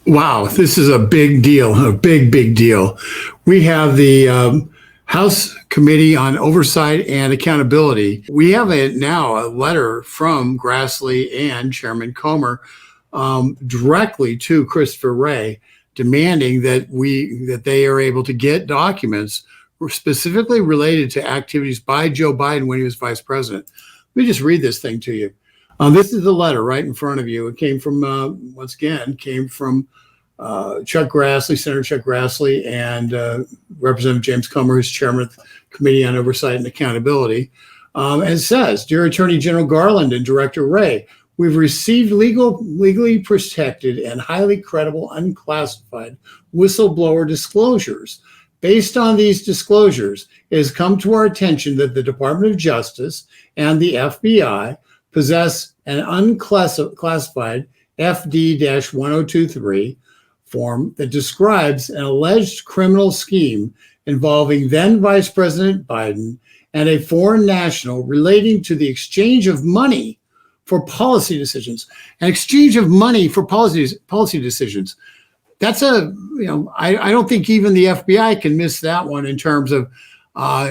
Wow, this is a big deal, a big deal. We have the House Committee on Oversight and Accountability. We have now a letter from Grassley and Chairman Comer directly to Christopher Wray, demanding that they are able to get documents specifically related to activities by Joe Biden when he was vice president. Let me just read this thing to you. This is the letter right in front of you. It came from, Chuck Grassley, Senator Chuck Grassley, and Representative James Comer, who's chairman of the Committee on Oversight and Accountability. And it says, Dear Attorney General Garland and Director Wray, we've received legally protected and highly credible unclassified whistleblower disclosures. Based on these disclosures, it has come to our attention that the Department of Justice and the FBI possess an unclassified FD-1023 form that describes an alleged criminal scheme involving then Vice President Biden and a foreign national relating to the exchange of money for policy decisions. An exchange of money for policy decisions. That's I don't think even the FBI can miss that one in terms of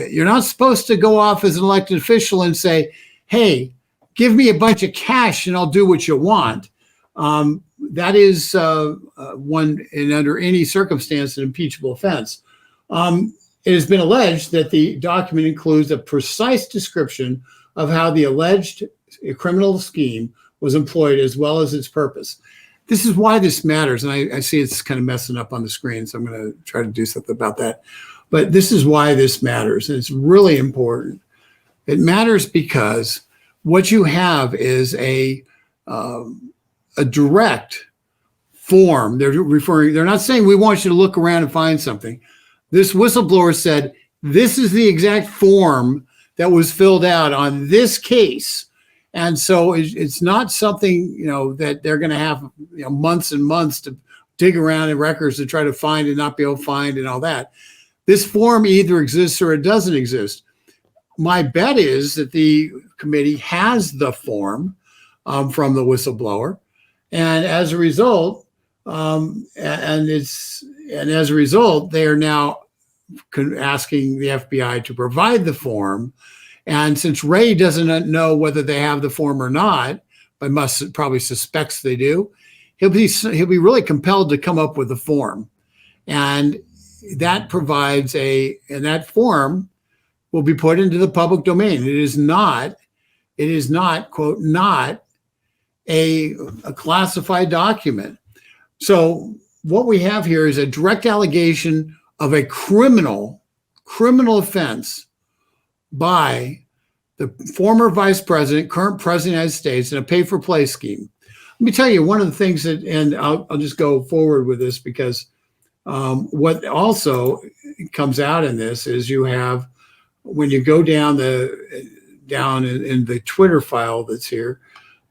you're not supposed to go off as an elected official and say, hey, give me a bunch of cash and I'll do what you want. That is one, and under any circumstance, an impeachable offense. It has been alleged that the document includes a precise description of how the alleged criminal scheme was employed as well as its purpose. This is why this matters, and I see it's kind of messing up on the screen, so I'm going to try to do something about that. But this is why this matters, and it's really important. It matters because what you have is a direct form. They're not saying we want you to look around and find something. This whistleblower said, this is the exact form that was filled out on this case. And so it's not something, that they're going to have months and months to dig around in records to try to find and not be able to find and all that. This form either exists or it doesn't exist. My bet is that the committee has the form from the whistleblower, and as a result, they are now asking the FBI to provide the form. And since Wray doesn't know whether they have the form or not, but probably suspects they do, he'll be really compelled to come up with the form, and that provides and that form will be put into the public domain. It is not quote, not a classified document. So what we have here is a direct allegation of a criminal offense by the former vice president, current president of the United States, in a pay-for-play scheme. Let me tell you one of the things that, and I'll just go forward with this because what also comes out in this is you have, when you go down in the Twitter file that's here,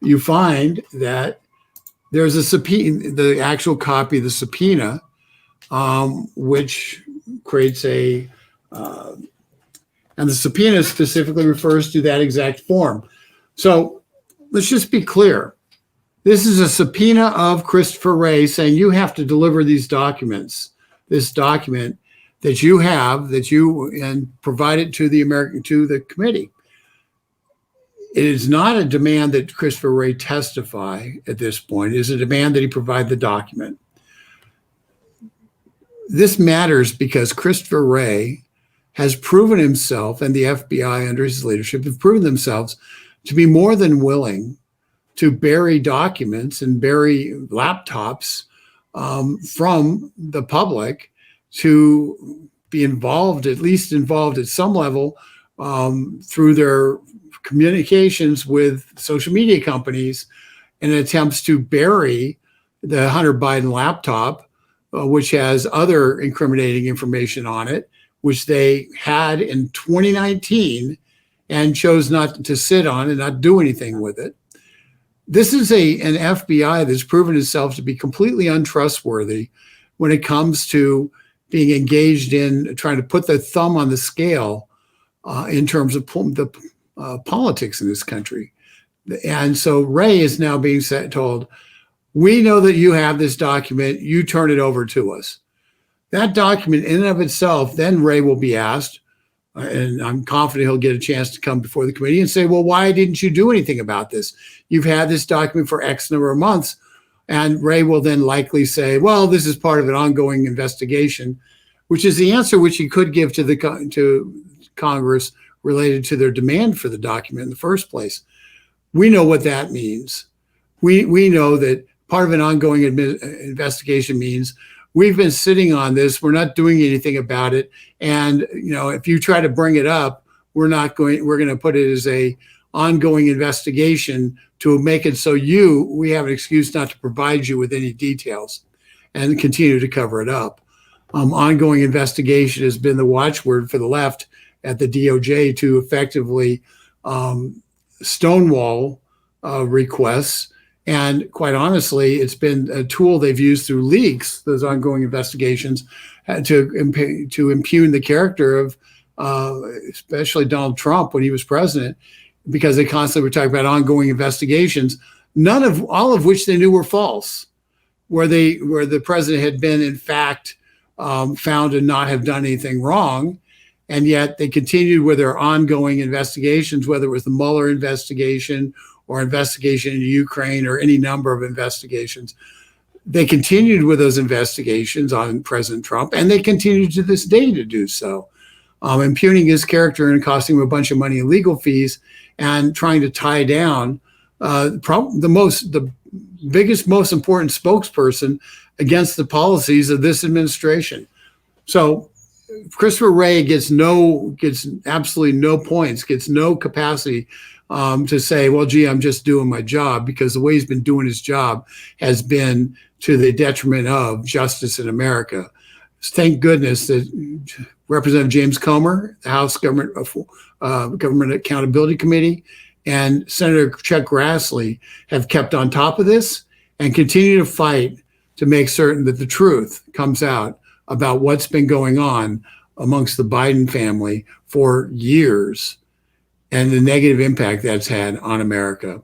you find that there's a subpoena, the actual copy of the subpoena, which creates and the subpoena specifically refers to that exact form. So let's just be clear. This is a subpoena of Christopher Wray saying you have to deliver these documents, this document that you have, and provide it to the committee. It is not a demand that Christopher Wray testify at this point. It is a demand that he provide the document. This matters because Christopher Wray has proven himself, and the FBI under his leadership have proven themselves to be more than willing to bury documents and bury laptops from the public, to be involved at some level through their communications with social media companies in attempts to bury the Hunter Biden laptop, which has other incriminating information on it, which they had in 2019 and chose not to sit on and not do anything with it. This is an FBI that's proven itself to be completely untrustworthy when it comes to being engaged in trying to put the thumb on the scale in terms of the politics in this country. And so Wray is now being told, We know that you have this document. You turn it over to us. That document in and of itself, then Wray will be asked, and I'm confident he'll get a chance to come before the committee and say, well, why didn't you do anything about this? You've had this document for X number of months. And Wray will then likely say, well, this is part of an ongoing investigation, which is the answer which he could give to Congress related to their demand for the document in the first place. We know what that means. We know that part of an ongoing investigation means we've been sitting on this. We're not doing anything about it. And, if you try to bring it up, we're going to put it as a ongoing investigation to make it so we have an excuse not to provide you with any details and continue to cover it up. Ongoing investigation has been the watchword for the left at the DOJ to effectively stonewall requests. And quite honestly, it's been a tool they've used through leaks, those ongoing investigations, to impugn the character of especially Donald Trump when he was president, because they constantly were talking about ongoing investigations, all of which they knew were false, where the president had been, in fact, found to not have done anything wrong. And yet they continued with their ongoing investigations, whether it was the Mueller investigation or investigation in Ukraine or any number of investigations. They continued with those investigations on President Trump, and they continue to this day to do so, impugning his character and costing him a bunch of money in legal fees and trying to tie down the biggest, most important spokesperson against the policies of this administration. So Christopher Wray gets absolutely no points, gets no capacity to say, well, gee, I'm just doing my job, because the way he's been doing his job has been to the detriment of justice in America. Thank goodness that Representative James Comer, the House Government Accountability Committee, and Senator Chuck Grassley have kept on top of this and continue to fight to make certain that the truth comes out about what's been going on amongst the Biden family for years and the negative impact that's had on America.